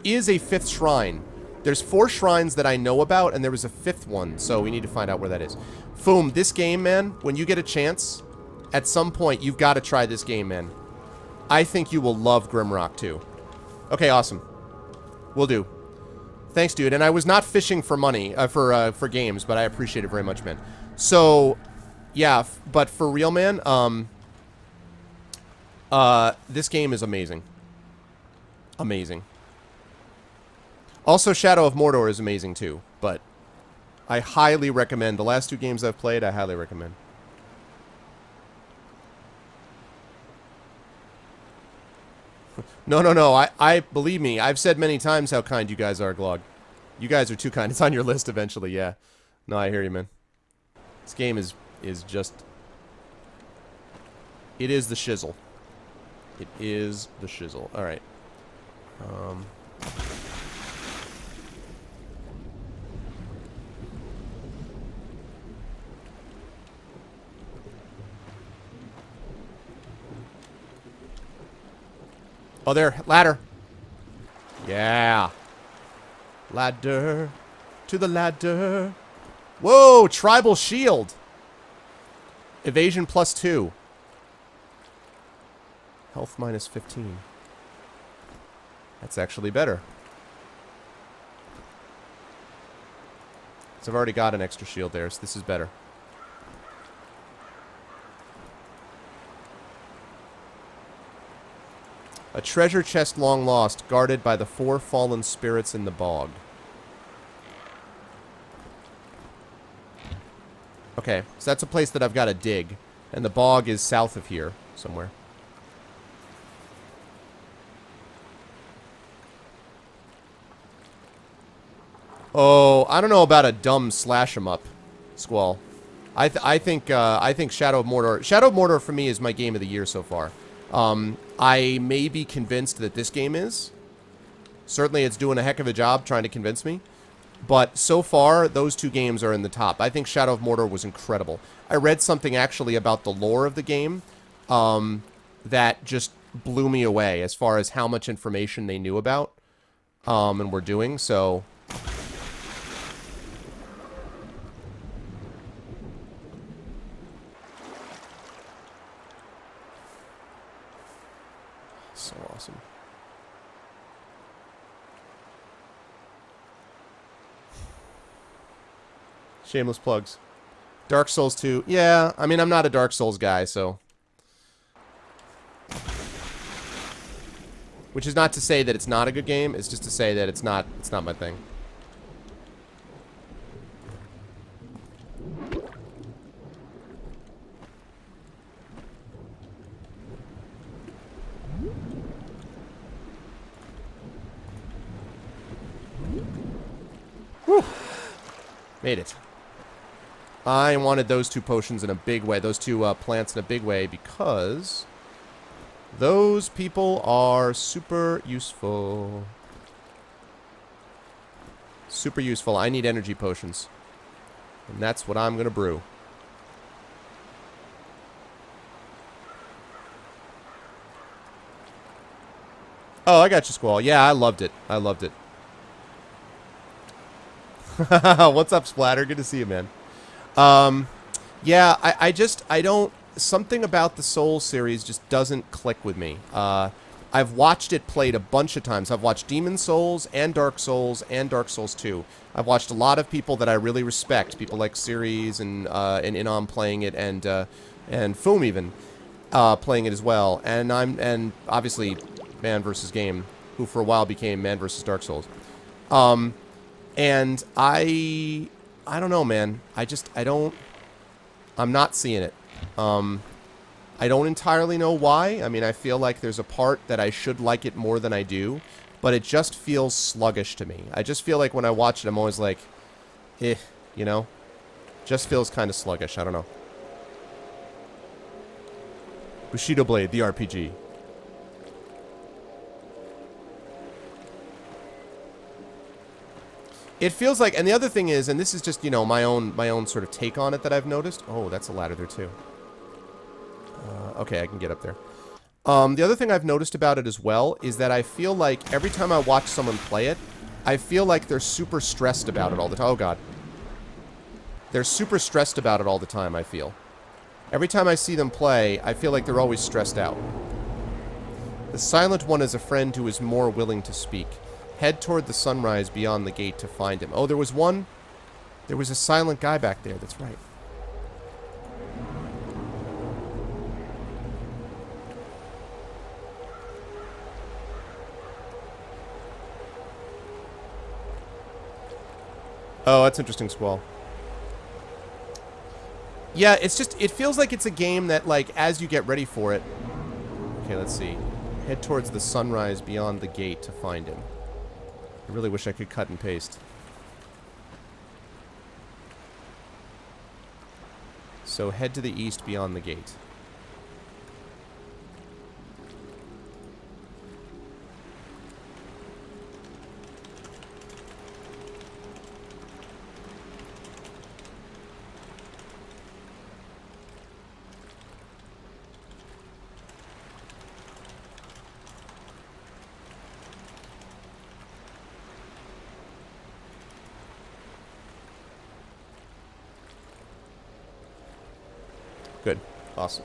is a 5th shrine. There's 4 shrines that I know about, and there was a 5th one, so we need to find out where that is. Foom, this game, man, when you get a chance, at some point, you've got to try this game, man. I think you will love Grimrock, too. Okay, awesome. Will do. Thanks, dude. And I was not fishing for money, for games, but I appreciate it very much, man. So, yeah, but for real, man, this game is amazing. Amazing. Also, Shadow of Mordor is amazing, too, but I highly recommend. The last 2 games I've played, I highly recommend. No. I believe me, I've said many times how kind you guys are, Glog. You guys are too kind. It's on your list eventually, yeah. No, I hear you, man. This game is just... It is the shizzle. It is the shizzle. Alright. Oh, there. Ladder. Yeah. Ladder. To the ladder. Whoa! Tribal shield. Evasion +2. Health -15. That's actually better. So I've already got an extra shield there, so this is better. A treasure chest long lost, guarded by the 4 fallen spirits in the bog. Okay, so that's a place that I've got to dig. And the bog is south of here, somewhere. Oh, I don't know about a dumb slash-em-up, Squall. I think Shadow of Mordor... Shadow of Mordor, for me, is my game of the year so far. I may be convinced that this game is. Certainly, it's doing a heck of a job trying to convince me. But so far, those 2 games are in the top. I think Shadow of Mordor was incredible. I read something, actually, about the lore of the game that just blew me away as far as how much information they knew about and were doing, so... So awesome. Shameless plugs. Dark Souls 2. Yeah, I mean, I'm not a Dark Souls guy, so... Which is not to say that it's not a good game. It's just to say that it's not my thing. Whew. Made it. I wanted those 2 potions in a big way. Those 2 plants in a big way because those people are super useful. Super useful. I need energy potions. And that's what I'm going to brew. Oh, I got you, Squall. Yeah, I loved it. I loved it. What's up, Splatter? Good to see you, man. Yeah, I don't... Something about the Souls series just doesn't click with me. I've watched it played a bunch of times. I've watched Demon Souls and Dark Souls 2. I've watched a lot of people that I really respect. People like Ceres and Inom playing it, and Foom even playing it as well. And obviously Man vs. Game, who for a while became Man vs. Dark Souls. And I don't know, man. I'm not seeing it. I don't entirely know why. I mean, I feel like there's a part that I should like it more than I do, but it just feels sluggish to me. I just feel like when I watch it, I'm always like, you know? Just feels kind of sluggish. I don't know. Bushido Blade, the RPG. It feels like, and the other thing is, and this is just, you know, my own sort of take on it that I've noticed. Oh, that's a ladder there too. Okay, I can get up there. The other thing I've noticed about it as well is that I feel like every time I watch someone play it, I feel like they're super stressed about it all the time. Oh, God. They're super stressed about it all the time, I feel. Every time I see them play, I feel like they're always stressed out. The silent one is a friend who is more willing to speak. Head toward the sunrise beyond the gate to find him. Oh, there was one. There was a silent guy back there. That's right. Oh, that's interesting, Squall. Yeah, it's just, it feels like it's a game that, like, as you get ready for it... Okay, let's see. Head towards the sunrise beyond the gate to find him. I really wish I could cut and paste. So head to the east beyond the gate. Good. Awesome.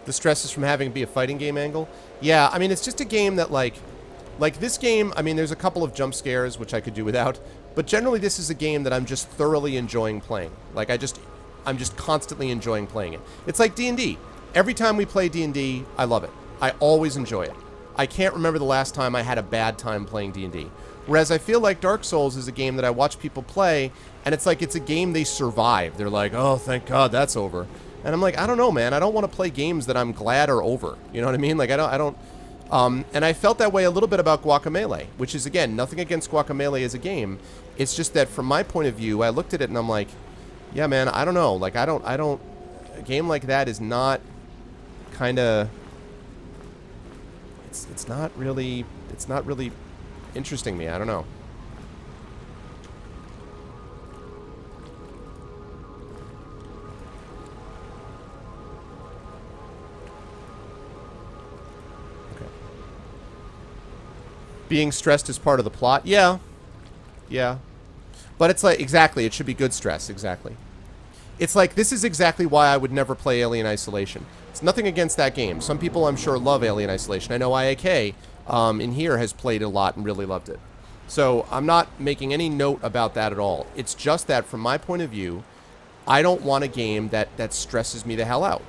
The stress is from having to be a fighting game angle? Yeah, I mean, it's just a game that, like this game, I mean, there's a couple of jump scares, which I could do without, but generally this is a game that I'm just thoroughly enjoying playing. Like, I'm just constantly enjoying playing it. It's like D&D. Every time we play D&D, I love it. I always enjoy it. I can't remember the last time I had a bad time playing D&D. Whereas I feel like Dark Souls is a game that I watch people play, and it's like it's a game they survive. They're like, oh, thank God that's over. And I'm like, I don't know, man. I don't want to play games that I'm glad are over. You know what I mean? Like, I don't... and I felt that way a little bit about Guacamelee, which is, again, nothing against Guacamelee as a game. It's just that from my point of view, I looked at it and I'm like, yeah, man, I don't know. Like, I don't... A game like that is not kind of... It's not really interesting me. I don't know. Okay. Being stressed is part of the plot? Yeah. Yeah. But it's like, exactly, it should be good stress, exactly. It's like, this is exactly why I would never play Alien Isolation. It's nothing against that game. Some people, I'm sure, love Alien Isolation. I know IAK in here has played a lot and really loved it. So I'm not making any note about that at all. It's just that, from my point of view, I don't want a game that stresses me the hell out.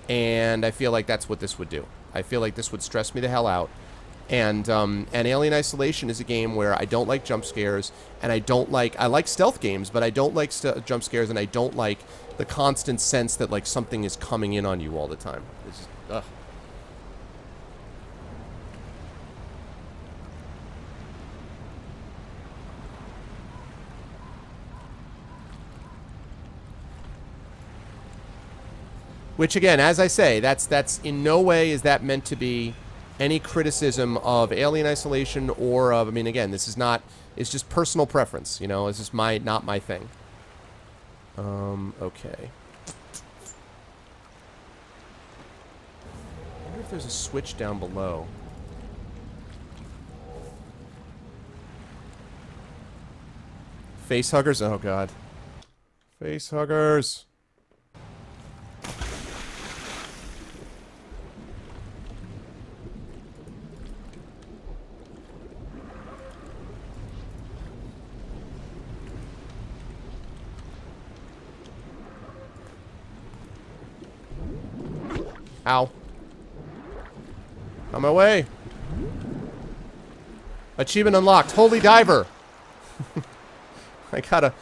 And I feel like that's what this would do. I feel like this would stress me the hell out. And Alien Isolation is a game where I don't like jump scares, and I like stealth games, but I don't like jump scares, and I don't like the constant sense that, like, something is coming in on you all the time. It's just, ugh. Which, again, as I say, that's in no way is that meant to be any criticism of Alien Isolation or of, I mean, again, this is not, it's just personal preference, you know, it's just not my thing. Okay. I wonder if there's a switch down below. Face huggers? Oh, God. Face huggers. Ow. On my way. Achievement unlocked. Holy Diver. I got a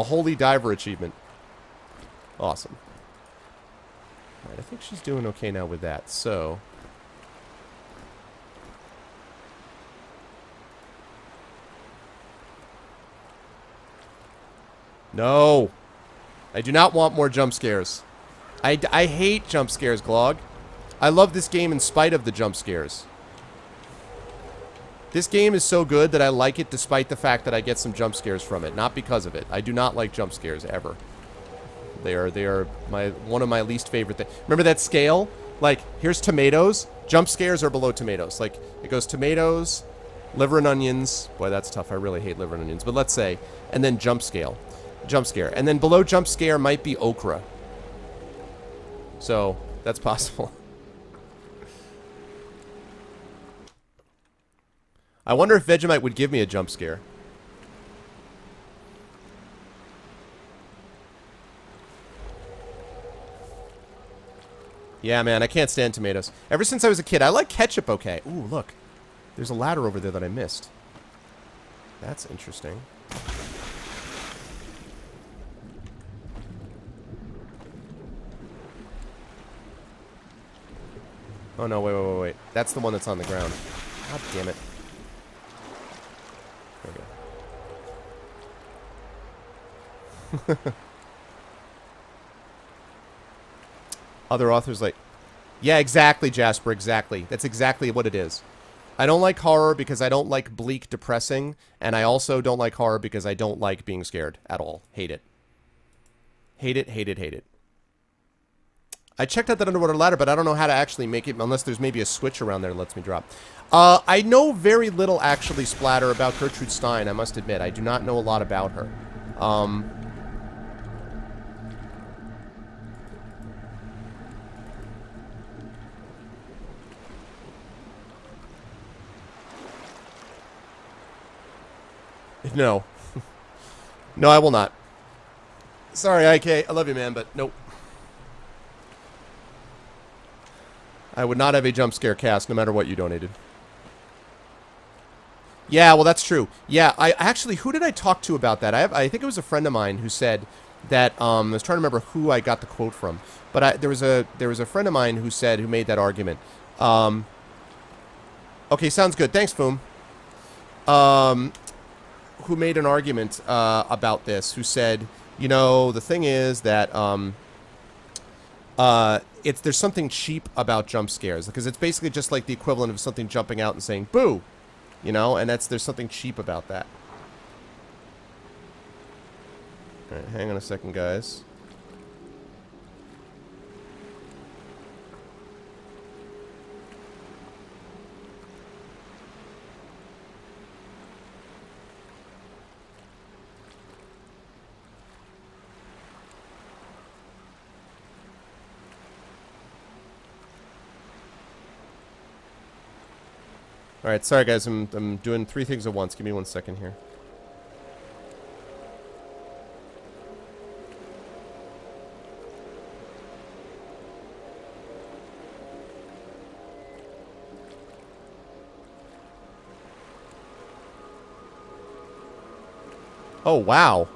Holy Diver achievement. Awesome. Alright, I think she's doing okay now with that, so... No! I do not want more jump scares. I hate jump scares, Glog. I love this game in spite of the jump scares. This game is so good that I like it despite the fact that I get some jump scares from it, not because of it. I do not like jump scares, ever. They are one of my least favorite things. Remember that scale? Like, here's tomatoes. Jump scares are below tomatoes. Like, it goes tomatoes, liver and onions. Boy, that's tough. I really hate liver and onions. But let's say, and then jump scare. And then below jump scare might be okra. So, that's possible. I wonder if Vegemite would give me a jump scare. Yeah, man, I can't stand tomatoes. Ever since I was a kid, I like ketchup okay. Ooh, look. There's a ladder over there that I missed. That's interesting. Oh, no, wait. That's the one that's on the ground. God damn it. There we go. Other authors like... Yeah, exactly, Jasper, exactly. That's exactly what it is. I don't like horror because I don't like bleak, depressing, and I also don't like horror because I don't like being scared at all. Hate it. Hate it. I checked out that underwater ladder, but I don't know how to actually make it, unless there's maybe a switch around there that lets me drop. I know very little, actually, Splatter, about Gertrude Stein, I must admit. I do not know a lot about her. No. No, I will not. Sorry, IK. I love you, man, but nope. I would not have a jump scare cast no matter what you donated. Yeah, well, that's true. Yeah, I actually, who did I talk to about that? I think it was a friend of mine who said that, I was trying to remember who I got the quote from. But there was a friend of mine who made that argument. Okay, sounds good. Thanks, Foom. Who made an argument about this, who said, you know, the thing is that there's something cheap about jump scares, because it's basically just like the equivalent of something jumping out and saying boo, you know, and there's something cheap about that. All right, hang on a second, guys. Alright, sorry guys, I'm doing 3 things at once. Give me 1 second here. Oh, wow.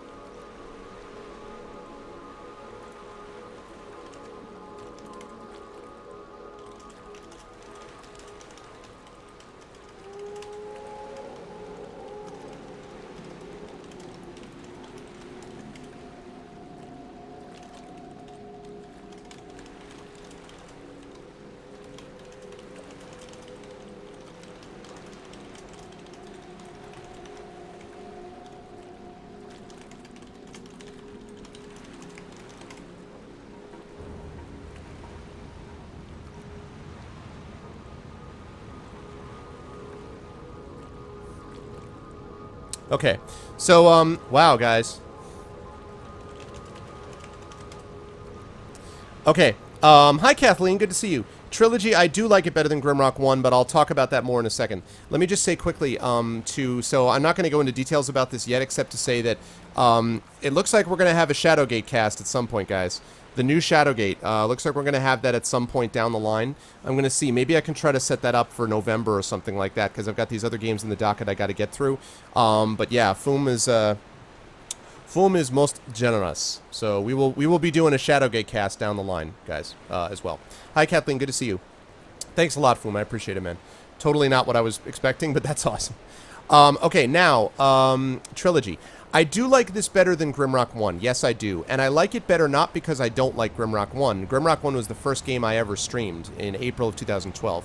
Okay, so, wow, guys. Okay, hi, Kathleen, good to see you. Trilogy, I do like it better than Grimrock 1, but I'll talk about that more in a second. Let me just say quickly, so I'm not going to go into details about this yet, except to say that, it looks like we're going to have a Shadowgate cast at some point, guys. The new Shadowgate, looks like we're going to have that at some point down the line. I'm going to see. Maybe I can try to set that up for November or something like that, because I've got these other games in the docket I got to get through. But yeah, Foom is most generous. So we will be doing a Shadowgate cast down the line, guys, as well. Hi, Kathleen. Good to see you. Thanks a lot, Foom. I appreciate it, man. Totally not what I was expecting, but that's awesome. Okay, now, Trilogy. I do like this better than Grimrock 1. Yes, I do. And I like it better not because I don't like Grimrock 1. Grimrock 1 was the first game I ever streamed in April of 2012.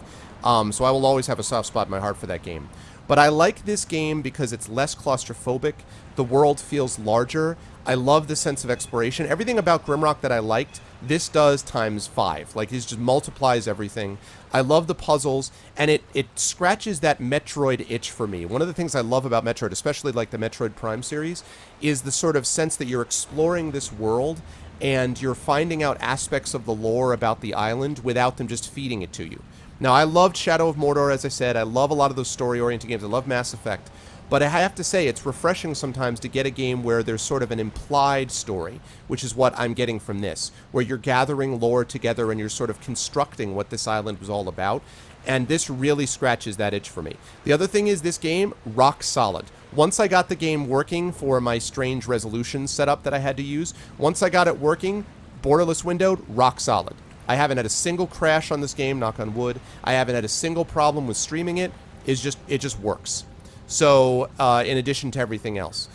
So I will always have a soft spot in my heart for that game. But I like this game because it's less claustrophobic. The world feels larger. I love the sense of exploration. Everything about Grimrock that I liked, this does times 5. Like, it just multiplies everything. I love the puzzles, and it scratches that Metroid itch for me. One of the things I love about Metroid, especially like the Metroid Prime series, is the sort of sense that you're exploring this world and you're finding out aspects of the lore about the island without them just feeding it to you. Now, I loved Shadow of Mordor, as I said. I love a lot of those story-oriented games. I love Mass Effect. But I have to say, it's refreshing sometimes to get a game where there's sort of an implied story, which is what I'm getting from this, where you're gathering lore together and you're sort of constructing what this island was all about. And this really scratches that itch for me. The other thing is this game, rock solid. Once I got the game working for my strange resolution setup that I had to use, once I got it working, borderless windowed, rock solid. I haven't had a single crash on this game, knock on wood. I haven't had a single problem with streaming it. It just works. So, in addition to everything else.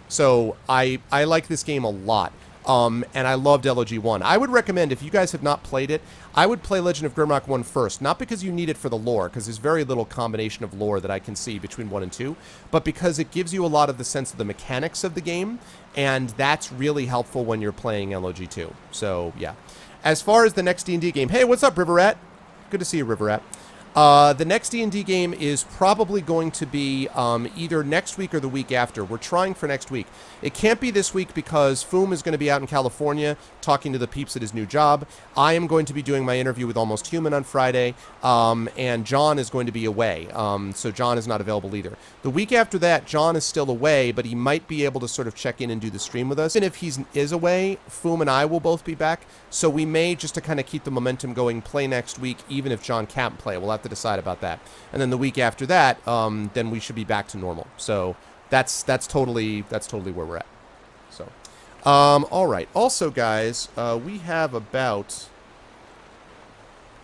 So, I like this game a lot. And I loved LOG1. I would recommend, if you guys have not played it, I would play Legend of Grimrock 1 first. Not because you need it for the lore, because there's very little combination of lore that I can see between 1 and 2, but because it gives you a lot of the sense of the mechanics of the game, and that's really helpful when you're playing LOG2. So, yeah. As far as the next D&D game, hey, what's up, River Rat? Good to see you, River Rat. The next D&D game is probably going to be either next week or the week after. We're trying for next week. It can't be this week because Foom is going to be out in California talking to the peeps at his new job. I am going to be doing my interview with Almost Human on Friday, and John is going to be away, so John is not available either. The week after that, John is still away, but he might be able to sort of check in and do the stream with us. And if he is away, Foom and I will both be back, so we may, just to kind of keep the momentum going, play next week, even if John can't play. We'll have to decide about that. And then the week after that, then we should be back to normal. So that's totally where we're at. So, all right. Also, guys, we have about...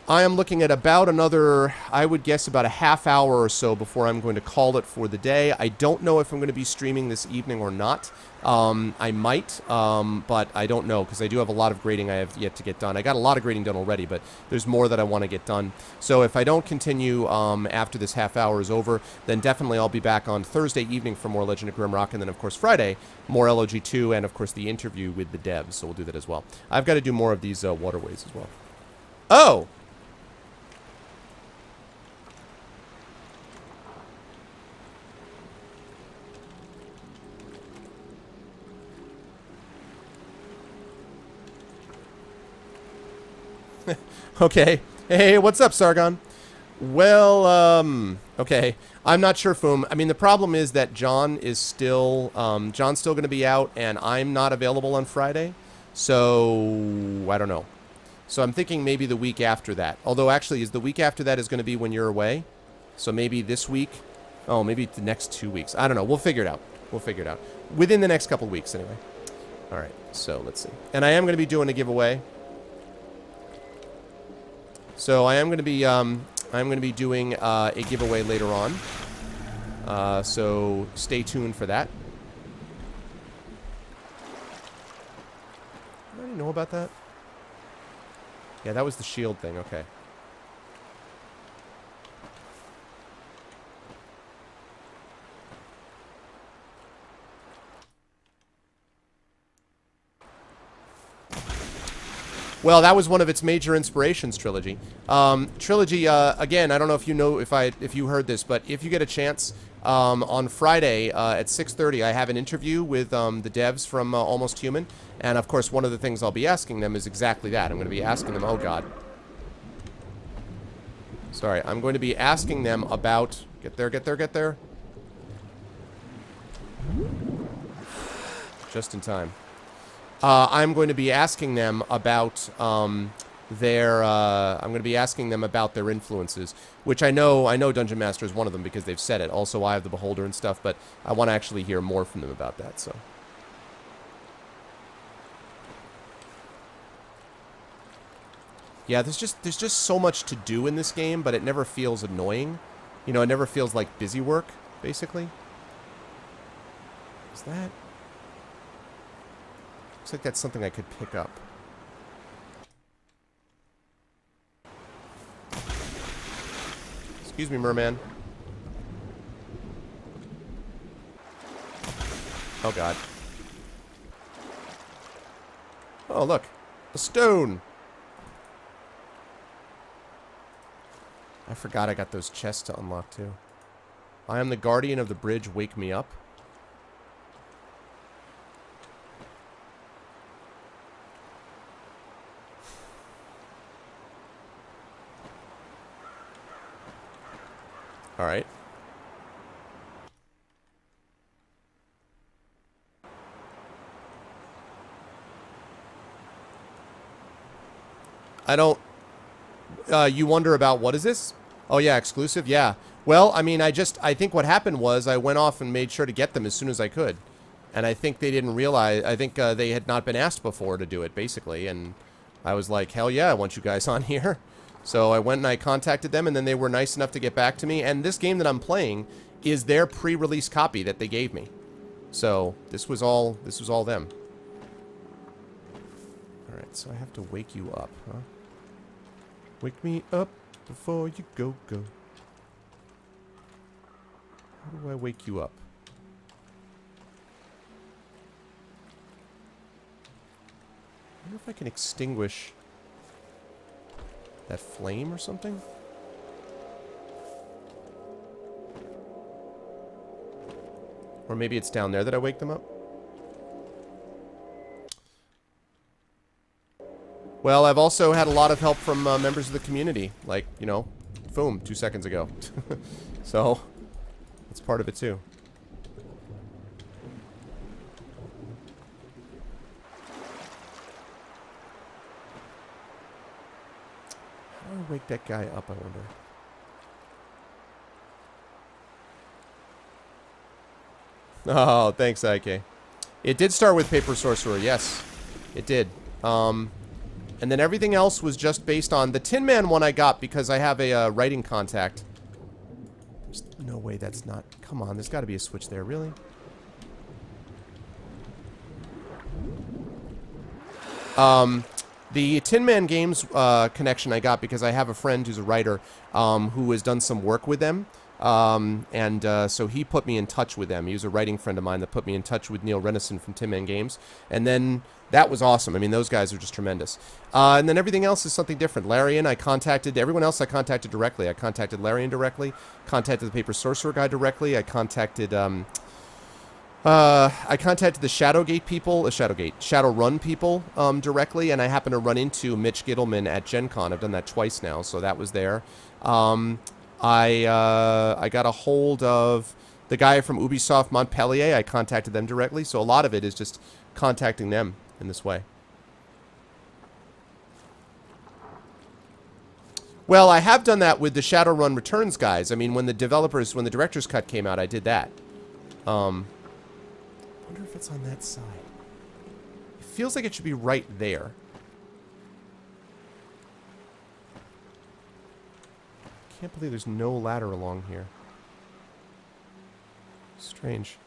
I am looking at about another, I would guess, about a half hour or so before I'm going to call it for the day. I don't know if I'm going to be streaming this evening or not. I might, but I don't know, because I do have a lot of grading I have yet to get done. I got a lot of grading done already, but there's more that I want to get done. So if I don't continue after this half hour is over, then definitely I'll be back on Thursday evening for more Legend of Grimrock, and then, of course, Friday, more LOG2, and, of course, the interview with the devs, so we'll do that as well. I've got to do more of these waterways as well. Oh! Okay. Hey, what's up, Sargon? Well, okay. I'm not sure, Foom. I mean, the problem is that John is still, John's still going to be out, and I'm not available on Friday. So, I don't know. So I'm thinking maybe the week after that. Although, actually, is the week after that is going to be when you're away? So maybe this week? Oh, maybe the next 2 weeks. I don't know. We'll figure it out. We'll figure it out. Within the next couple weeks, anyway. All right. So, let's see. And I am going to be doing a giveaway. So I am going to be doing a giveaway later on. So stay tuned for that. I already know about that. Yeah, that was the shield thing. Okay. Well, that was one of its major inspirations, Trilogy. Trilogy, again, I don't know if you know, if you heard this, but if you get a chance, on Friday at 6:30, I have an interview with the devs from Almost Human, and of course, one of the things I'll be asking them is exactly that. I'm going to be asking them, oh god. Sorry, I'm going to be asking them about, get there. Just in time. I'm going to be asking them about their influences, which I know Dungeon Master is one of them because they've said it. Also, Eye of the Beholder and stuff, but I want to actually hear more from them about that. So, yeah, there's just so much to do in this game, but it never feels annoying. You know, it never feels like busy work, basically. Is that? Looks like that's something I could pick up. Excuse me, merman. Oh god. Oh, look. A stone. I forgot I got those chests to unlock, too. I am the guardian of the bridge. Wake me up. All right. I don't... you wonder about what is this? Oh, yeah, exclusive? Yeah. Well, I mean, I think what happened was I went off and made sure to get them as soon as I could. And I think they didn't realize... I think they had not been asked before to do it, basically. And I was like, hell yeah, I want you guys on here. So I went and I contacted them, and then they were nice enough to get back to me. And this game that I'm playing is their pre-release copy that they gave me. So this was all them. Alright, so I have to wake you up, huh? Wake me up before you go. How do I wake you up? I wonder if I can extinguish that flame or something? Or maybe it's down there that I wake them up? Well, I've also had a lot of help from members of the community. Like, you know, boom, 2 seconds ago. So, that's part of it too. How do I wake that guy up, I wonder? Oh, thanks, IK. It did start with Paper Sorcerer, yes. It did. And then everything else was just based on... The Tin Man one I got because I have a writing contact. There's no way that's not... Come on, there's got to be a switch there, really? The Tin Man Games connection I got because I have a friend who's a writer who has done some work with them. So he put me in touch with them. He was a writing friend of mine that put me in touch with Neil Renison from Tin Man Games. And then that was awesome. I mean, those guys are just tremendous. And then everything else is something different. Larian, I contacted... Everyone else I contacted directly. I contacted Larian directly. Contacted the Paper Sorcerer guy directly. I contacted... the Shadowgate people... Shadowrun people directly. And I happened to run into Mitch Gittleman at Gen Con. I've done that twice now, so that was there. I got a hold of the guy from Ubisoft Montpellier. I contacted them directly. So a lot of it is just contacting them in this way. Well, I have done that with the Shadowrun Returns guys. I mean, when the director's cut came out, I did that. I wonder if it's on that side. It feels like it should be right there. Can't believe there's no ladder along here. Strange.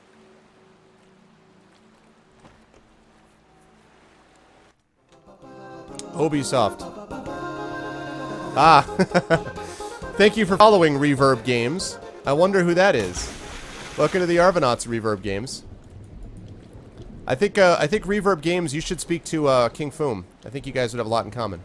Ubisoft. Ah. Thank you for following Reverb Games. I wonder who that is. Welcome to the Arvanauts Reverb Games. I think Reverb Games, you should speak to King Foom. I think you guys would have a lot in common.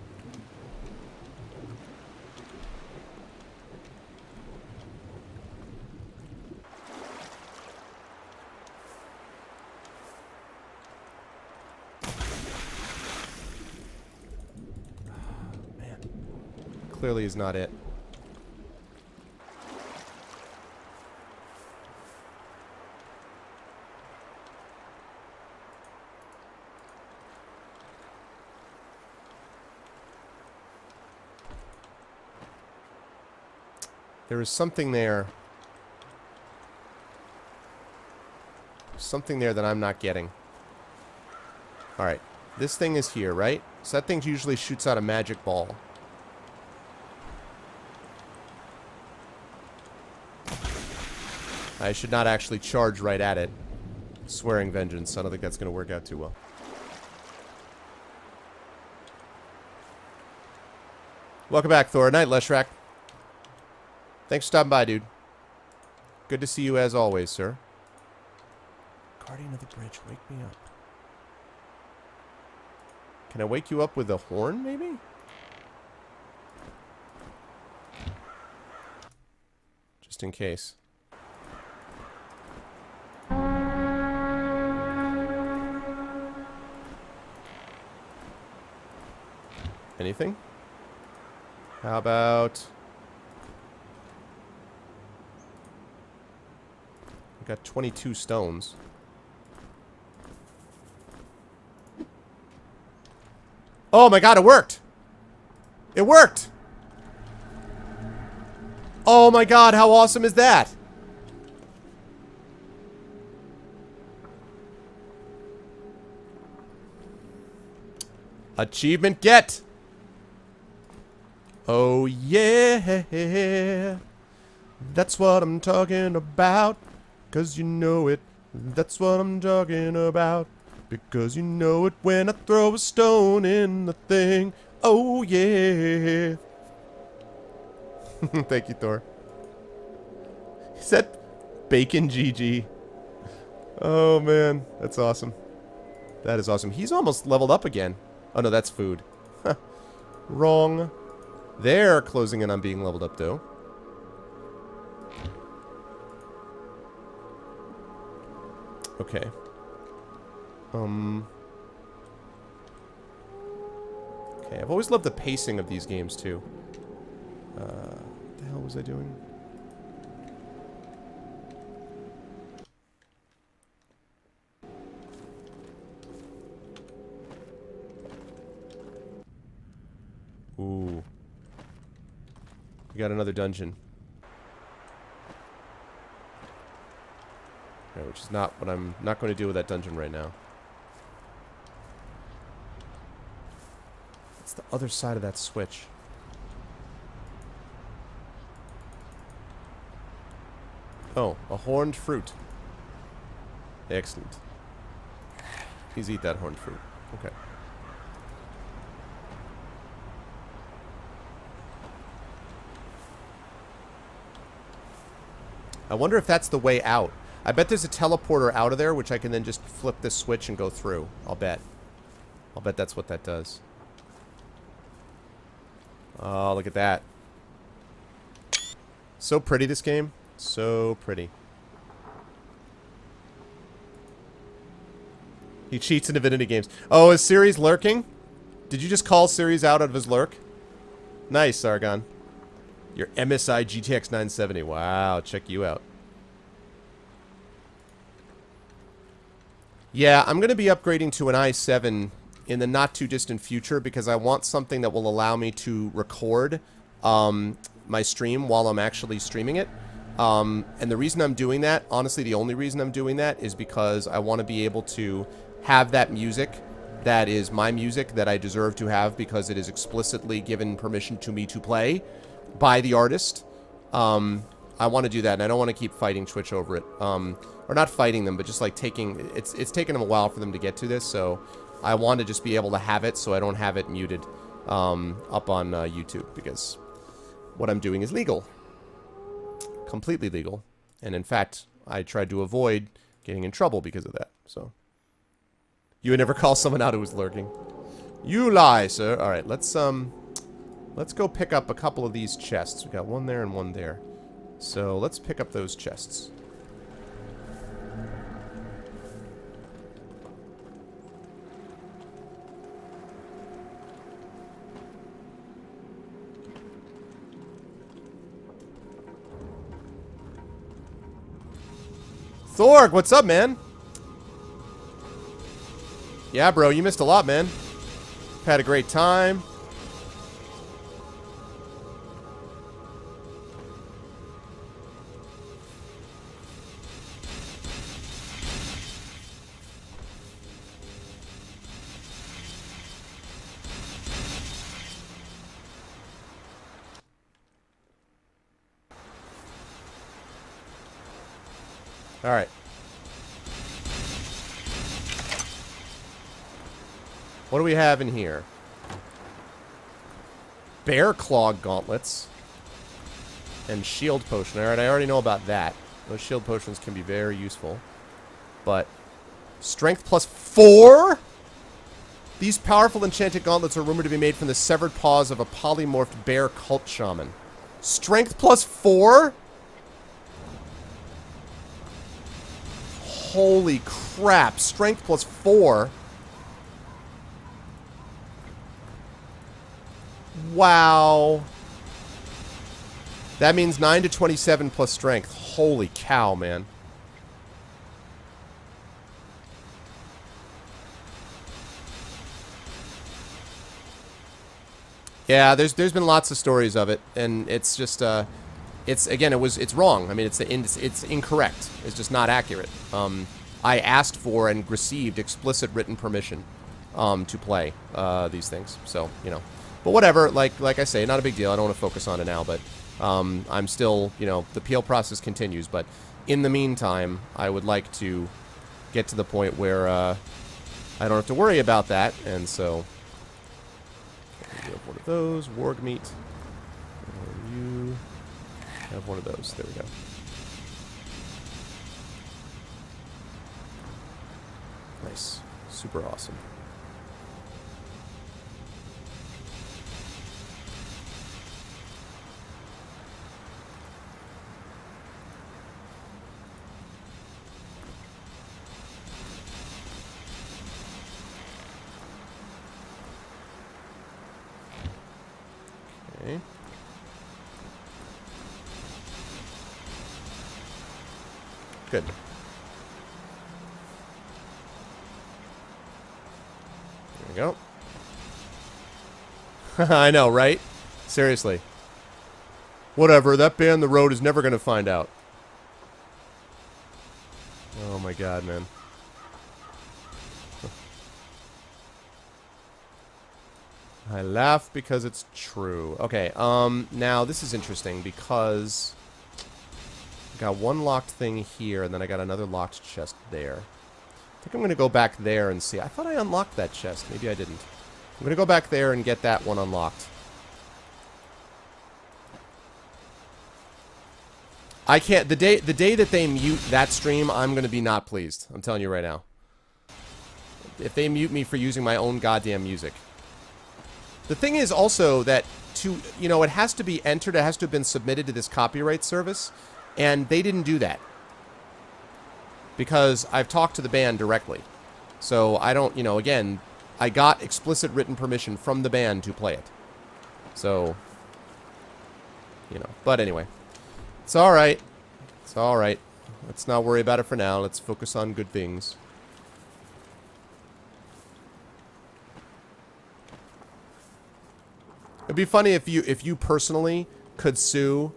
Clearly is not it. There is something there. Something there that I'm not getting. Alright. This thing is here, right? So that thing usually shoots out a magic ball. I should not actually charge right at it. Swearing vengeance. I don't think that's going to work out too well. Welcome back, Thor. Night, Leshrak. Thanks for stopping by, dude. Good to see you as always, sir. Guardian of the bridge, wake me up. Can I wake you up with a horn, maybe? Just in case. Anything? How about... I got 22 stones. Oh my god, it worked! It worked! Oh my god, how awesome is that? Achievement get! Oh yeah! That's what I'm talking about. 'Cause you know it. That's what I'm talking about. Because you know it when I throw a stone in the thing. Oh yeah! Thank you, Thor. Is that Bacon GG? Oh man, that's awesome. That is awesome. He's almost leveled up again. Oh no, that's food. Wrong. They're closing in on being leveled up though. Okay. Okay, I've always loved the pacing of these games too. What the hell was I doing? Ooh. We got another dungeon. Okay, which is not what I'm not going to do with that dungeon right now. It's the other side of that switch. Oh, a horned fruit. Excellent. Please eat that horned fruit. Okay. I wonder if that's the way out. I bet there's a teleporter out of there, which I can then just flip this switch and go through. I'll bet. I'll bet that's what that does. Oh, look at that. So pretty, this game. So pretty. He cheats in Divinity games. Oh, is Siri's lurking? Did you just call Siri's out of his lurk? Nice, Sargon. Your MSI GTX 970. Wow, check you out. Yeah, I'm going to be upgrading to an i7 in the not-too-distant future because I want something that will allow me to record my stream while I'm actually streaming it. And the reason I'm doing that, honestly, the only reason I'm doing that is because I want to be able to have that music that is my music that I deserve to have because it is explicitly given permission to me to play by the artist. I want to do that, and I don't want to keep fighting Twitch over it. Or not fighting them, but just like taking... It's taken them a while for them to get to this, so I want to just be able to have it so I don't have it muted up on YouTube, because what I'm doing is legal. Completely legal. And in fact, I tried to avoid getting in trouble because of that, so... You would never call someone out who was lurking. You lie, sir. Alright, let's go pick up a couple of these chests. We got one there and one there. So let's pick up those chests. Thorg, what's up, man? Yeah, bro, you missed a lot, man. Had a great time. All right. What do we have in here? Bear Claw Gauntlets. And Shield Potion. Alright, I already know about that. Those Shield Potions can be very useful. But... Strength plus 4? These powerful enchanted gauntlets are rumored to be made from the severed paws of a polymorphed bear cult shaman. Strength +4? Holy crap. Strength +4? Wow. That means 9 to 27 plus strength. Holy cow, man. Yeah, there's been lots of stories of it, and it's just it's again it's wrong. I mean it's incorrect. It's just not accurate. I asked for and received explicit written permission to play these things. So, you know. But whatever, like I say, not a big deal. I don't want to focus on it now, but I'm still, you know, the appeal process continues, but in the meantime, I would like to get to the point where I don't have to worry about that, and so you have one of those, warg meat. You have one of those. There we go. Nice. Super awesome. Okay. Good. There we go. I know, right? Seriously. Whatever, that band The Road is never going to find out. Oh my god, man. I laugh because it's true. Okay, now this is interesting because I got one locked thing here, and then I got another locked chest there. I think I'm going to go back there and see. I thought I unlocked that chest. Maybe I didn't. I'm going to go back there and get that one unlocked. I can't... The day that they mute that stream, I'm going to be not pleased. I'm telling you right now. If they mute me for using my own goddamn music. The thing is also that you know, it has to be entered, it has to have been submitted to this copyright service, and they didn't do that. Because I've talked to the band directly. So I don't, you know, again, I got explicit written permission from the band to play it. So, you know, but anyway. It's alright. It's alright. Let's not worry about it for now. Let's focus on good things. It'd be funny if you personally could sue,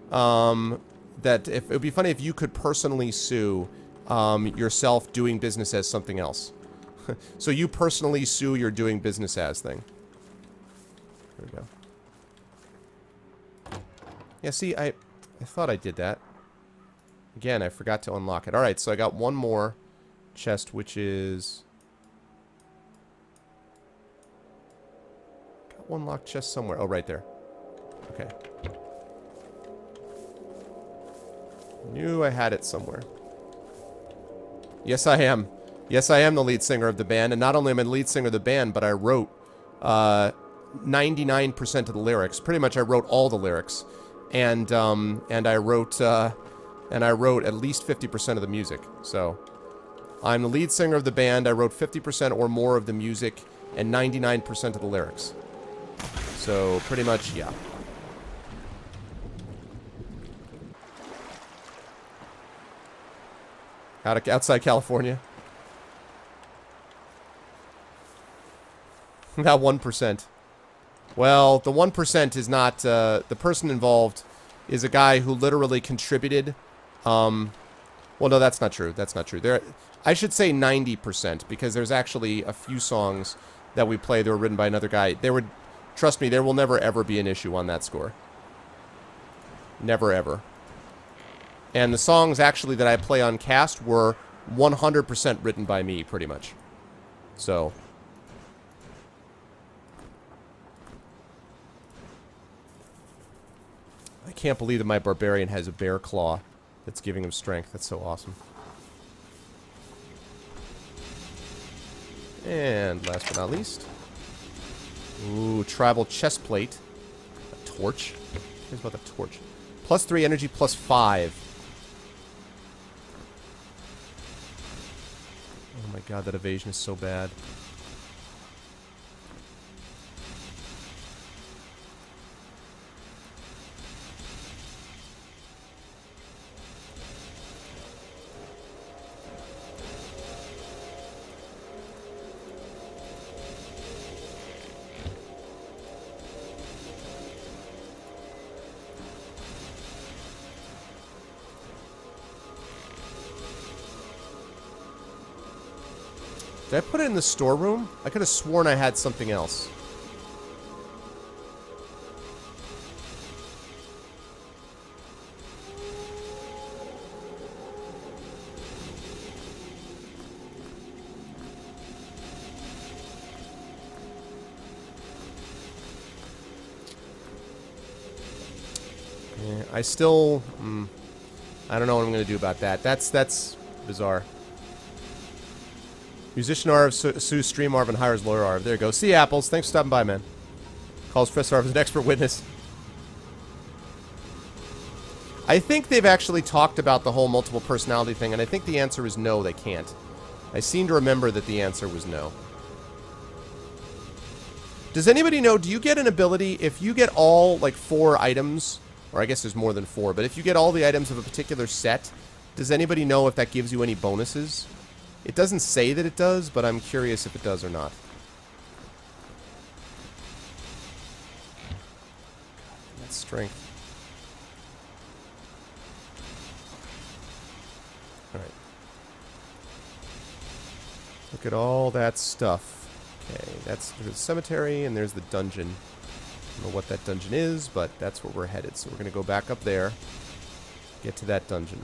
it'd be funny if you could personally sue, yourself doing business as something else. So you personally sue your doing business as thing. There we go. Yeah, see, I thought I did that. Again, I forgot to unlock it. Alright, so I got one more chest, which is... One locked chest somewhere. Oh, right there. Okay. Knew I had it somewhere. Yes, I am. Yes, I am the lead singer of the band, and not only am I the lead singer of the band, but I wrote 99% of the lyrics. Pretty much, I wrote all the lyrics, and I wrote at least 50% of the music. So, I'm the lead singer of the band. I wrote 50% or more of the music and 99% of the lyrics. So, pretty much, yeah. Outside California. That 1%. Well, the 1% is not, the person involved is a guy who literally contributed, well, no, that's not true. That's not true. I should say 90%, because there's actually a few songs that we play that were written by another guy. Trust me, there will never ever be an issue on that score. Never ever. And the songs actually that I play on cast were 100% written by me, pretty much. So. I can't believe that my barbarian has a bear claw that's giving him strength. That's so awesome. And last but not least. Ooh, tribal chest plate. A torch. Here's about the torch. +3 energy, +5. Oh my god, that evasion is so bad. Did I put it in the storeroom? I could have sworn I had something else. Yeah, I still... I don't know what I'm going to do about that. That's bizarre. Musician Arv sues Stream Arv and hires Lawyer Arv. There you go. See Apples. Thanks for stopping by, man. Calls Professor Arv as an expert witness. I think they've actually talked about the whole multiple personality thing, and I think the answer is no, they can't. I seem to remember that the answer was no. Does anybody know, do you get an ability, if you get all, like, 4 items, or I guess there's more than 4, but if you get all the items of a particular set, does anybody know if that gives you any bonuses? It doesn't say that it does, but I'm curious if it does or not. That's strength. Alright. Look at all that stuff. Okay, there's the cemetery, and there's the dungeon. I don't know what that dungeon is, but that's where we're headed. So we're going to go back up there, get to that dungeon.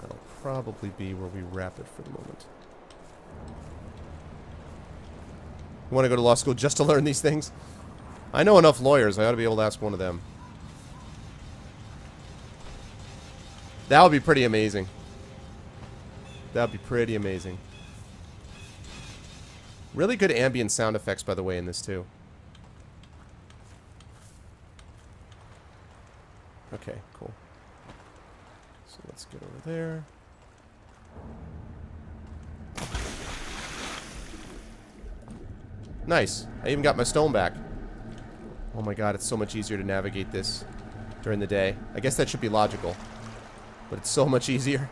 That'll probably be where we wrap it for the moment. You want to go to law school just to learn these things? I know enough lawyers. I ought to be able to ask one of them. That would be pretty amazing. That would be pretty amazing. Really good ambient sound effects, by the way, in this, too. Okay, cool. So let's get over there. Nice. I even got my stone back. Oh my god, it's so much easier to navigate this during the day. I guess that should be logical. But it's so much easier.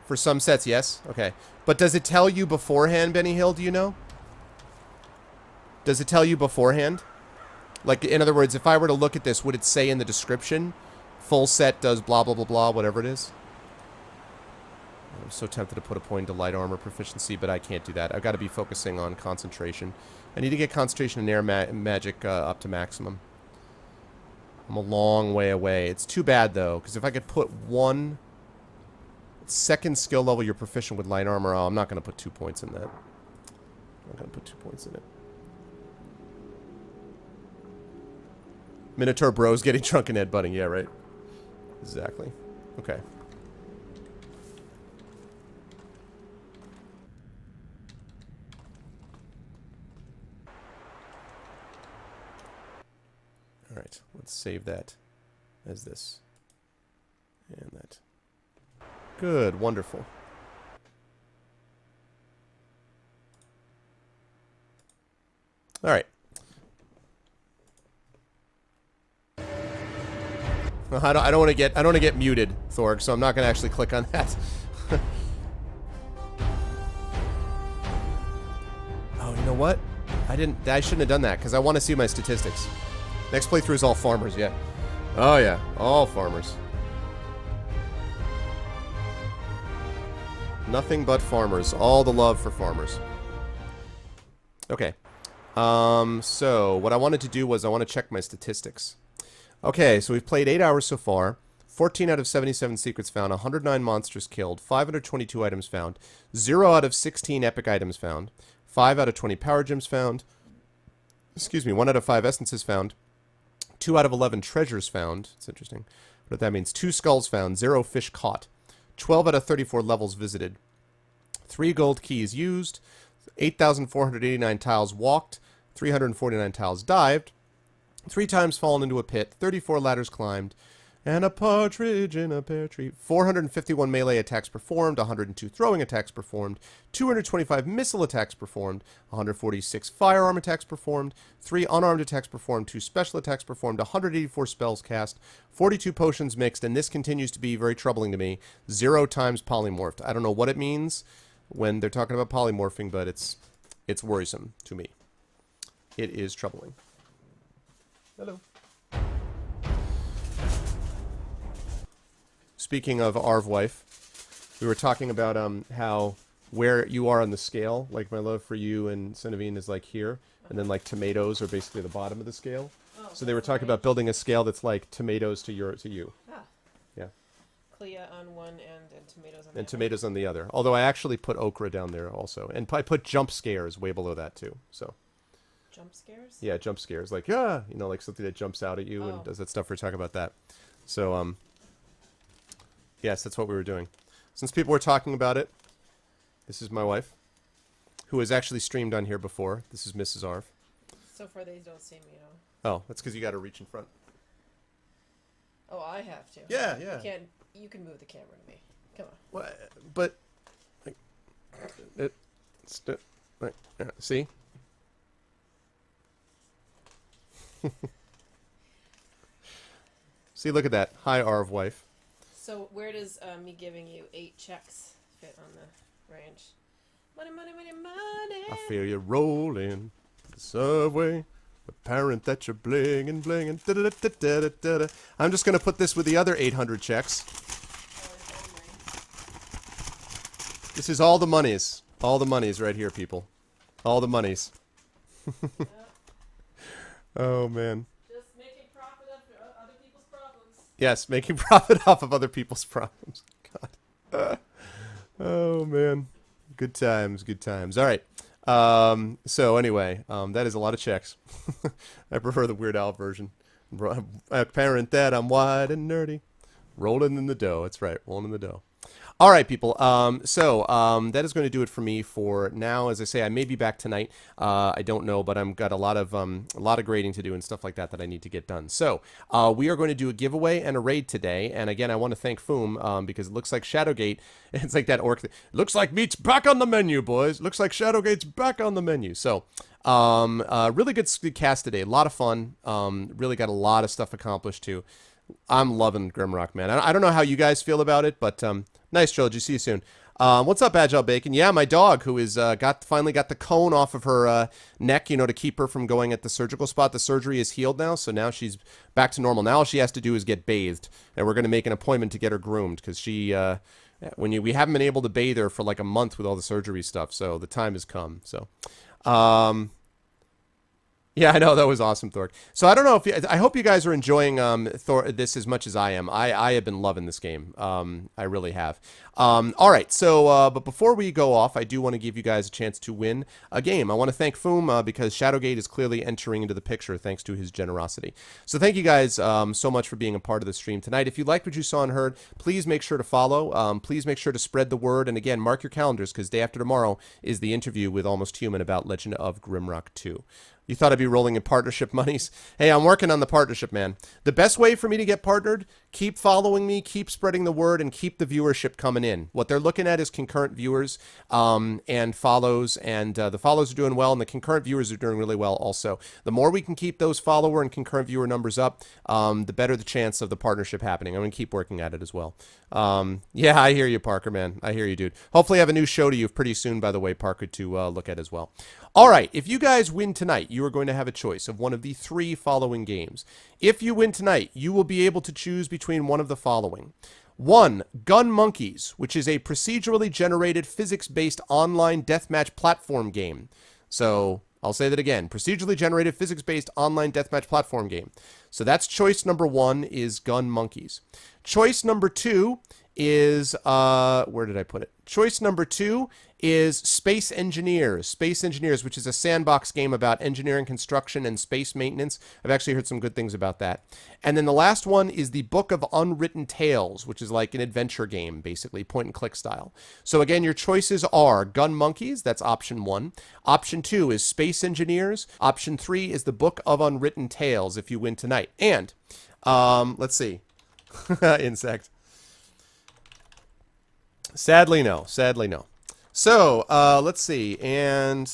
For some sets, yes. Okay. But does it tell you beforehand, Benny Hill, do you know? Does it tell you beforehand? Like, in other words, if I were to look at this, would it say in the description, full set does blah, blah, blah, blah, whatever it is? I'm so tempted to put a point to light armor proficiency, but I can't do that. I've got to be focusing on concentration. I need to get concentration and air magic up to maximum. I'm a long way away. It's too bad, though, because if I could put 1 second skill level you're proficient with light armor, oh, I'm not going to put 2 points in that. I'm going to put 2 points in it. Minotaur bros getting drunk and headbutting. Yeah, right. Exactly. Okay. Alright, let's save that as this. And that. Good, wonderful. Alright. I don't want to get muted, Thorg, so I'm not going to actually click on that. Oh, you know what? I shouldn't have done that because I want to see my statistics. Next playthrough is all farmers, yeah. Oh yeah, all farmers. Nothing but farmers. All the love for farmers. Okay. So what I wanted to do was I want to check my statistics. Okay, so we've played 8 hours so far. 14 out of 77 secrets found, 109 monsters killed, 522 items found, 0 out of 16 epic items found, 5 out of 20 power gems found. Excuse me, 1 out of 5 essences found. 2 out of 11 treasures found. It's interesting. What that means. 2 skulls found. 0 fish caught. 12 out of 34 levels visited. 3 gold keys used. 8,489 tiles walked. 349 tiles dived. 3 times fallen into a pit. 34 ladders climbed. And a partridge in a pear tree. 451 melee attacks performed, 102 throwing attacks performed, 225 missile attacks performed, 146 firearm attacks performed, 3 unarmed attacks performed, 2 special attacks performed, 184 spells cast, 42 potions mixed, and this continues to be very troubling to me, 0 times polymorphed. I don't know what it means when they're talking about polymorphing, but it's worrisome to me. It is troubling. Hello. Speaking of Arv wife, we were talking about how where you are on the scale, like my love for you and Senevine is like here, and then like tomatoes are basically the bottom of the scale. Oh, so they were talking about building a scale that's like tomatoes to you. Ah. Yeah. Clea on one end and tomatoes on the and other. Tomatoes on the other. Although I actually put okra down there also, and I put jump scares way below that too. So. Jump scares? Yeah, jump scares, like like something that jumps out at you and does that stuff. We're talking about that. So yes, that's what we were doing. Since people were talking about it, this is my wife, who has actually streamed on here before. This is Mrs. Arv. So far they don't see me, though. Oh, that's because you got to reach in front. Oh, I have to. Yeah, yeah. You can move the camera to me. Come on. Well, but see. See, look at that. Hi, Arv wife. So where does me giving you 8 checks fit on the range? Money, money, money, money. I feel you rolling the subway. The parent that you're blinging, blinging. Da, da, da, da, da, da, da. I'm just going to put this with the other 800 checks. This is all the monies. All the monies right here, people. All the monies. Oh, man. Just making profit off other people's problems. Yes, making profit off of other people's problems. God. Oh, man. Good times, good times. All right. So, anyway, that is a lot of checks. I prefer the Weird Al version. Apparent that I'm wide and nerdy. Rolling in the dough. That's right. Rolling in the dough. All right, people. That is going to do it for me for now. As I say, I may be back tonight. I don't know, but I've got a lot of grading to do and stuff like that I need to get done. So we are going to do a giveaway and a raid today. And again, I want to thank Foom because it looks like Shadowgate. It's like that orc. Looks like meat's back on the menu, boys. Looks like Shadowgate's back on the menu. So really good cast today. A lot of fun. Really got a lot of stuff accomplished too. I'm loving Grimrock, man. I don't know how you guys feel about it, but nice, Trilogy. See you soon. What's up, Agile Bacon? Yeah, my dog, who is finally got the cone off of her neck, to keep her from going at the surgical spot. The surgery is healed now, so now she's back to normal. Now all she has to do is get bathed, and we're going to make an appointment to get her groomed because she, we haven't been able to bathe her for like a month with all the surgery stuff, so the time has come. So, yeah, I know. That was awesome, Thork. So I don't know if I hope you guys are enjoying this as much as I am. I have been loving this game. I really have. All right. So, but before we go off, I do want to give you guys a chance to win a game. I want to thank Foom because Shadowgate is clearly entering into the picture thanks to his generosity. So thank you guys so much for being a part of the stream tonight. If you liked what you saw and heard, please make sure to follow. Please make sure to spread the word. And again, mark your calendars because day after tomorrow is the interview with Almost Human about Legend of Grimrock 2. You thought I'd be rolling in partnership monies? Hey, I'm working on the partnership, man. The best way for me to get partnered, keep following me, keep spreading the word, and keep the viewership coming in. What they're looking at is concurrent viewers and follows, and the follows are doing well, and the concurrent viewers are doing really well also. The more we can keep those follower and concurrent viewer numbers up, the better the chance of the partnership happening. I'm going to keep working at it as well. Yeah, I hear you, Parker, man. I hear you, dude. Hopefully I have a new show to you pretty soon, by the way, Parker, to look at as well. All right, if you guys win tonight, you are going to have a choice of one of the 3 following games. If you win tonight, you will be able to choose between one of the following. 1, Gun Monkeys, which is a procedurally generated physics-based online deathmatch platform game. So, I'll say that again. Procedurally generated physics-based online deathmatch platform game. So that's choice number 1 is Gun Monkeys. Choice number 2 is, where did I put it? Choice number 2 is Space Engineers. Space Engineers, which is a sandbox game about engineering, construction, and space maintenance. I've actually heard some good things about that. And then the last one is the Book of Unwritten Tales, which is like an adventure game, basically, point and click style. So again, your choices are Gun Monkeys, that's option 1. Option 2 is Space Engineers. Option 3 is the Book of Unwritten Tales if you win tonight. And, let's see. Insect. Sadly, no. Sadly, no. So, let's see. And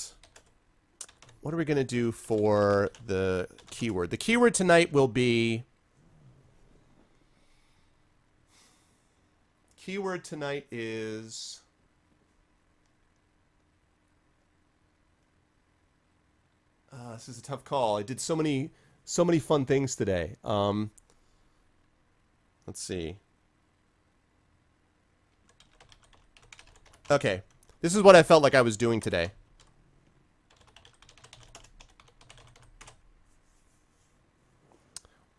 what are we going to do for the keyword? The keyword tonight will be... Keyword tonight is... this is a tough call. I did so many fun things today. Let's see. Okay. This is what I felt like I was doing today.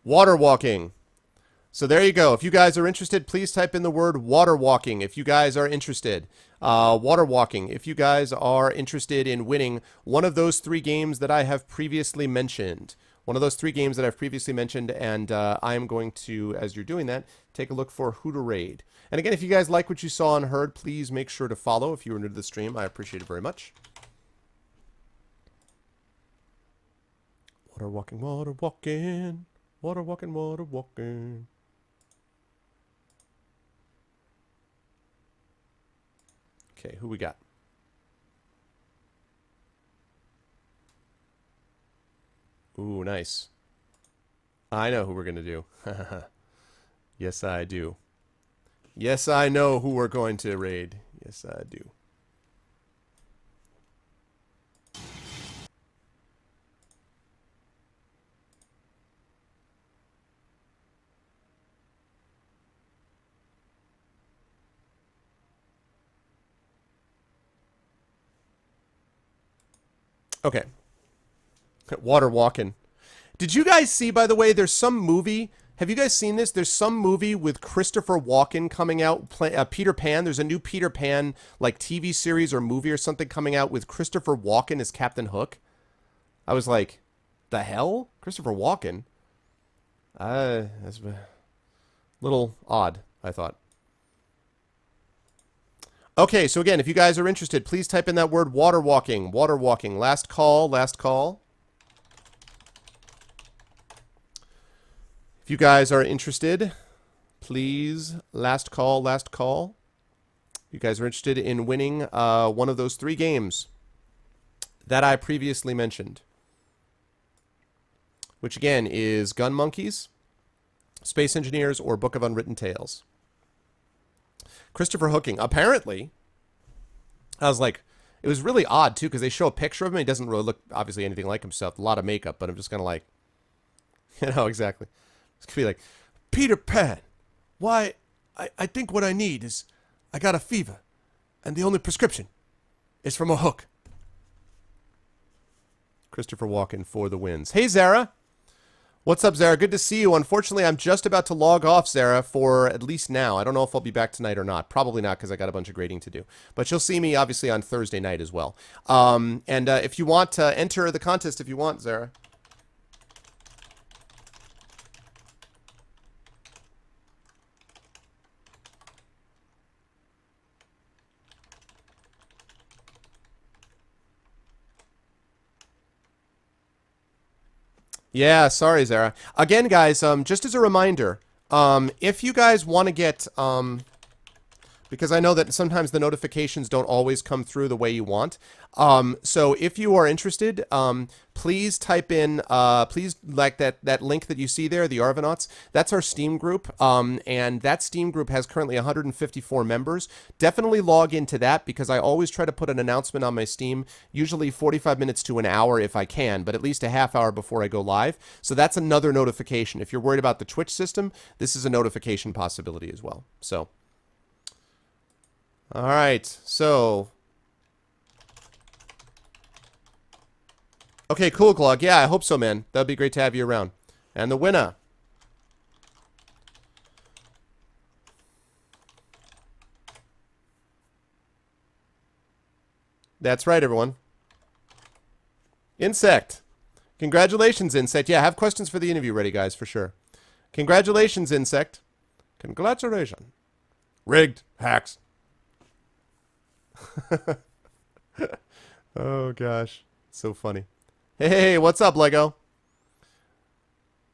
Water walking. So there you go. If you guys are interested, please type in the word water walking. If you guys are interested. Water walking. If you guys are interested in winning one of those 3 games that I have previously mentioned. One of those 3 games that I've previously mentioned, and I am going to, as you're doing that, take a look for who to raid. And again, if you guys like what you saw and heard, please make sure to follow. If you were new to the stream, I appreciate it very much. Water walking, water walking, water walking, water walking. Okay, who we got? Ooh, nice. I know who we're going to do. Yes, I do. Yes, I know who we're going to raid. Yes, I do. Okay. Water walking. Did you guys see, by the way, there's some movie... Have you guys seen this? There's some movie with Christopher Walken coming out, Peter Pan. There's a new Peter Pan, like, TV series or movie or something coming out with Christopher Walken as Captain Hook. I was like, the hell? Christopher Walken? That's a little odd, I thought. Okay, so again, if you guys are interested, please type in that word water walking. Water walking. Last call, last call. If you guys are interested, please, last call, last call. You guys are interested in winning one of those 3 games that I previously mentioned. Which again is Gun Monkeys, Space Engineers, or Book of Unwritten Tales. Christopher Hooking. Apparently, I was like, it was really odd too, because they show a picture of him. He doesn't really look obviously anything like himself. A lot of makeup, but I'm just kind of like, exactly. It's going to be like, Peter Pan, why, I think what I need is, I got a fever, and the only prescription is from a hook. Christopher Walken for the wins. Hey, Zara. What's up, Zara? Good to see you. Unfortunately, I'm just about to log off, Zara, for at least now. I don't know if I'll be back tonight or not. Probably not, because I got a bunch of grading to do. But you'll see me, obviously, on Thursday night as well. If you want to enter the contest, if you want, Zara. Yeah, sorry, Zara. Again, guys, just as a reminder, if you guys want to get, because I know that sometimes the notifications don't always come through the way you want. So if you are interested, please type in, please like that link that you see there, the Arvanauts. That's our Steam group, and that Steam group has currently 154 members. Definitely log into that, because I always try to put an announcement on my Steam, usually 45 minutes to an hour if I can, but at least a half hour before I go live. So that's another notification. If you're worried about the Twitch system, this is a notification possibility as well. So, all right, so... Okay, cool, Glog. Yeah, I hope so, man. That would be great to have you around. And the winner. That's right, everyone. Insect. Congratulations, Insect. Yeah, have questions for the interview ready, guys, for sure. Congratulations, Insect. Congratulations. Rigged. Hacks. Oh, gosh. So funny. Hey, what's up, Lego?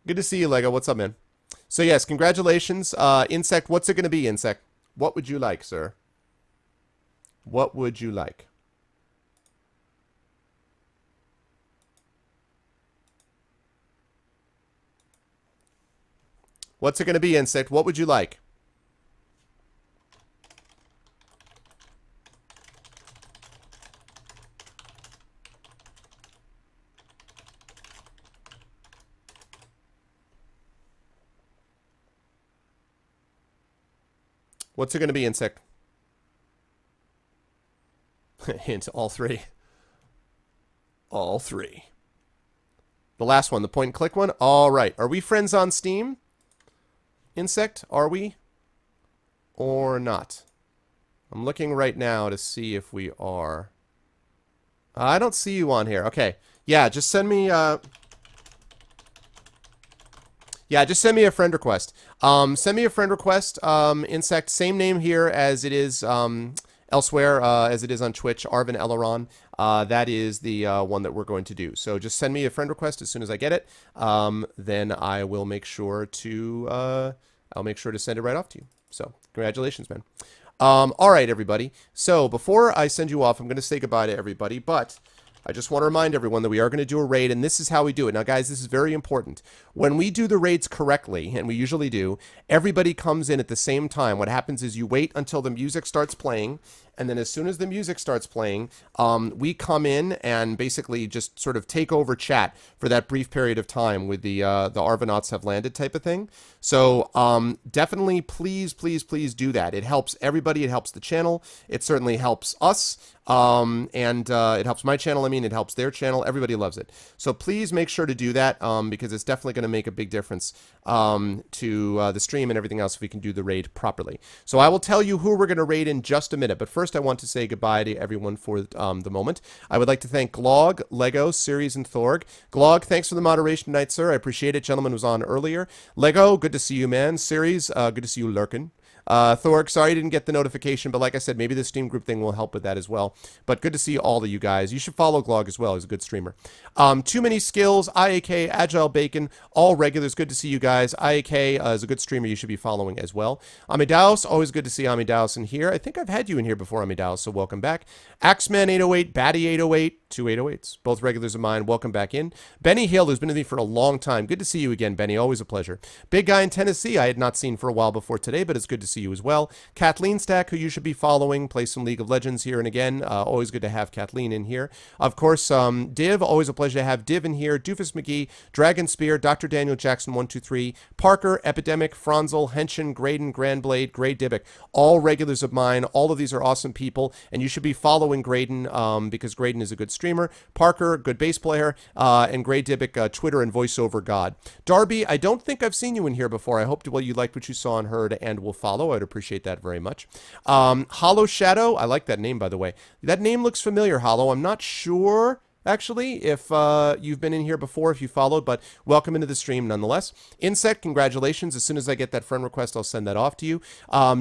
Good to see you, Lego. What's up, man? So, yes, congratulations. Insect, what's it going to be, Insect? What would you like, sir? What would you like? What's it going to be, Insect? What would you like? What's it going to be, Insect? Hint, all three. All three. The last one, the point and click one? All right. Are we friends on Steam? Insect, are we? Or not? I'm looking right now to see if we are. I don't see you on here. Okay. Yeah, just send me... Yeah, just send me a friend request. Send me a friend request. Insect, same name here as it is elsewhere, as it is on Twitch, Arvin Eleron. That is the one that we're going to do. So just send me a friend request as soon as I get it. Then I will make sure to send it right off to you. So congratulations, man. All right, everybody. So before I send you off, I'm going to say goodbye to everybody, but I just want to remind everyone that we are going to do a raid, and this is how we do it. Now, guys, this is very important. When we do the raids correctly, and we usually do, everybody comes in at the same time. What happens is you wait until the music starts playing, and then as soon as the music starts playing, we come in and basically just sort of take over chat for that brief period of time with the Arvanauts have landed type of thing. So definitely, please, please, please do that. It helps everybody. It helps the channel. It certainly helps us. And it helps my channel. I mean, it helps their channel. Everybody loves it. So please make sure to do that because it's definitely going to make a big difference to the stream and everything else if we can do the raid properly. So I will tell you who we're going to raid in just a minute. But first, I want to say goodbye to everyone for the moment. I would like to thank Glog, Lego, Series, and Thorg. Glog, thanks for the moderation tonight, sir. I appreciate it. Gentleman was on earlier. Lego, good to see you, man. Series, good to see you lurking. Thorg, sorry you didn't get the notification, but like I said, maybe the Steam group thing will help with that as well. But good to see all of you guys. You should follow Glog as well. He's a good streamer. Too Many Skills, IAK, Agile Bacon, all regulars. Good to see you guys. IAK is a good streamer you should be following as well. Amidaus, always good to see Amidaus in here. I think I've had you in here before, Amidaus, so welcome back. Axeman 808, Batty 808, two 808s, both regulars of mine. Welcome back in. Benny Hill, who's been with me for a long time. Good to see you again, Benny. Always a pleasure. Big Guy in Tennessee, I had not seen for a while before today, but it's good to see you as well. Kathleen Stack, who you should be following, plays some League of Legends here and again. Always good to have Kathleen in here. Of course, Div, always a pleasure to have Div in here. Doofus McGee, Dragon Spear, Dr. Daniel Jackson 123, Parker, Epidemic, Franzel, Henshin, Graydon, Grandblade, Grey Dybbuk, all regulars of mine. All of these are awesome people, and you should be following Graydon because Graydon is a good streamer. Parker, good bass player, and Grey Dybbuk, Twitter and voiceover god. Darby, I don't think I've seen you in here before. I hope you liked what you saw and heard and will follow. I'd appreciate that very much. Hollow Shadow, I like that name, by the way. That name looks familiar, Hollow. I'm not sure, actually, if you've been in here before, if you followed, but welcome into the stream nonetheless. Insect, congratulations. As soon as I get that friend request, I'll send that off to you.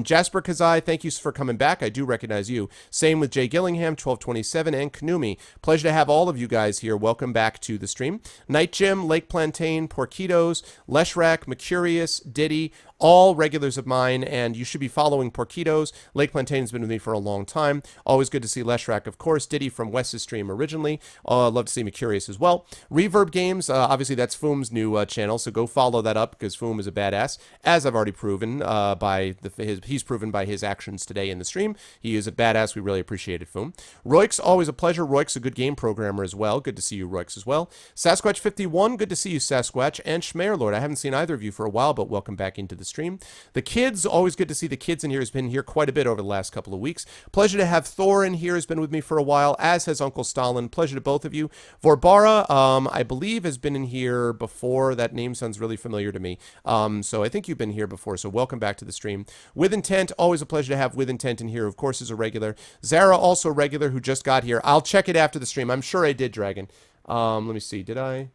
Jasper Kazai, thank you for coming back. I do recognize you. Same with Jay Gillingham, 1227, and Kanumi. Pleasure to have all of you guys here. Welcome back to the stream. Night Jim, Lake Plantain, Porquitos, Leshrak, Mercurius, Diddy, all regulars of mine, and you should be following Porquitos. Lake Plantain's been with me for a long time. Always good to see Leshrak, of course. Diddy from Wes's stream originally. Love to see Mercurius as well. Reverb Games, obviously that's Foom's new channel, so go follow that up because Foom is a badass, as I've already proven he's proven by his actions today in the stream. He is a badass. We really appreciate it, Foom. Roix, always a pleasure. Roix, a good game programmer as well. Good to see you, Roix, as well. Sasquatch51, good to see you, Sasquatch. And Schmear Lord, I haven't seen either of you for a while, but welcome back into the stream. The kids, always good to see the kids in here. Has been here quite a bit over the last couple of weeks. Pleasure to have Thor in here. Has been with me for a while, as has Uncle Stalin. Pleasure to both of you. Vorbara, I believe, has been in here before. That name sounds really familiar to me. So I think you've been here before, so welcome back to the stream. With Intent, always a pleasure to have With Intent in here. Of course, is a regular. Zara, also a regular, who just got here. I'll check it after the stream. I'm sure I did, Dragon. Let me see. Did I?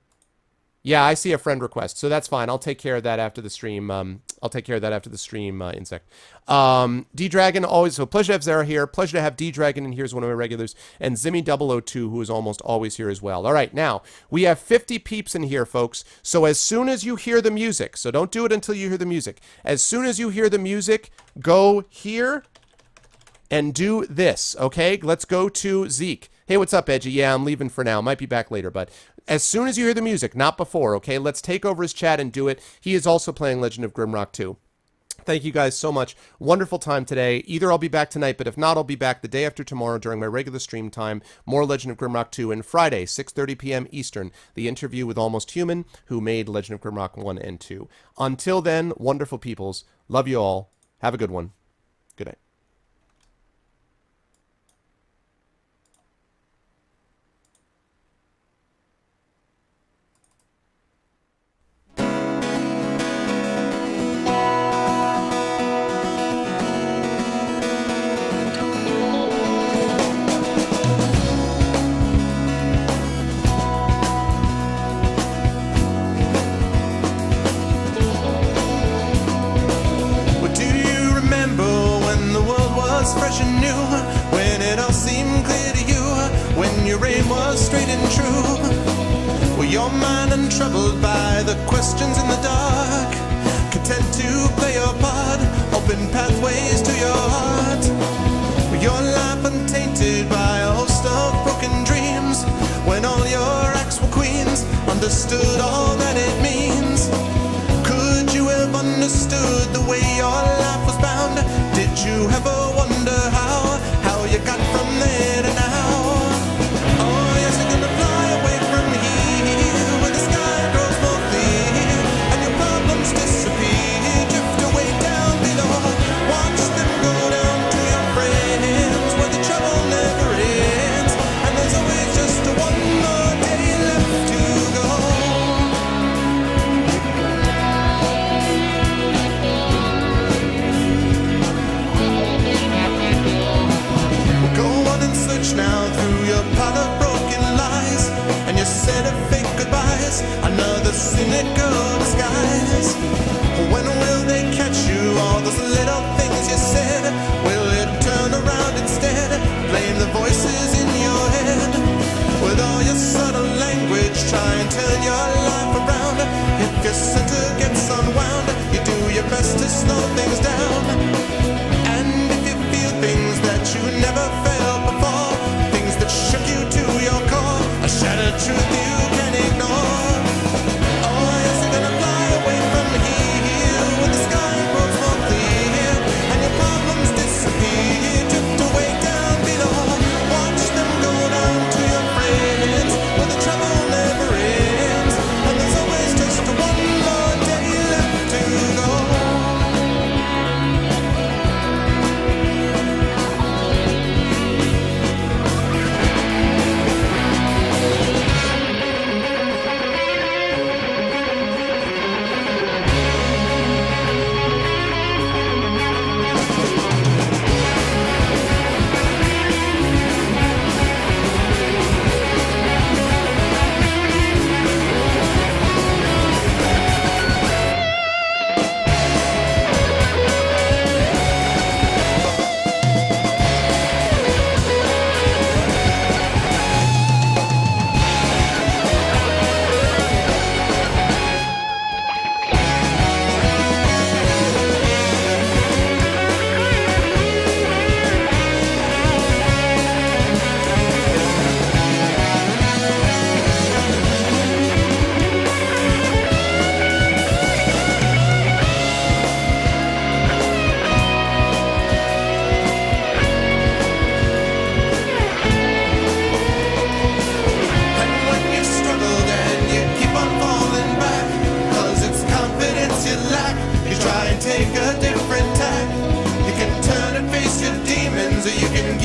Yeah, I see a friend request, so that's fine. I'll take care of that after the stream. Insect. D-Dragon, always so pleasure to have Zara here. Pleasure to have D-Dragon in here as one of my regulars. And Zimmy002, who is almost always here as well. All right, now, we have 50 peeps in here, folks. So as soon as you hear the music, so don't do it until you hear the music. As soon as you hear the music, go here and do this, okay? Let's go to Zeke. Hey, what's up, Edgy? Yeah, I'm leaving for now. Might be back later, but as soon as you hear the music, not before, okay? Let's take over his chat and do it. He is also playing Legend of Grimrock 2. Thank you guys so much. Wonderful time today. Either I'll be back tonight, but if not, I'll be back the day after tomorrow during my regular stream time. More Legend of Grimrock 2. And Friday, 6:30 p.m. Eastern, the interview with Almost Human, who made Legend of Grimrock 1 and 2. Until then, wonderful peoples. Love you all. Have a good one. Good night. Fresh and new, when it all seemed clear to you, when your aim was straight and true. Were your mind untroubled by the questions in the dark, content to play your part, open pathways to your heart? Were your life untainted by a host of broken dreams, when all your acts were queens, understood all that it means? Could you have understood the way your life was bound? Did you ever wonder how you got from there to now? Oh yes, you're gonna fly away from here, where the sky grows more clear, and your problems disappear, drift away down below. Watch them go down to your friends, where the trouble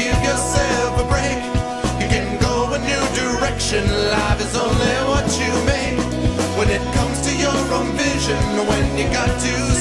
give yourself a break. You can go a new direction. Life is only what you make. When it comes to your own vision, when you got to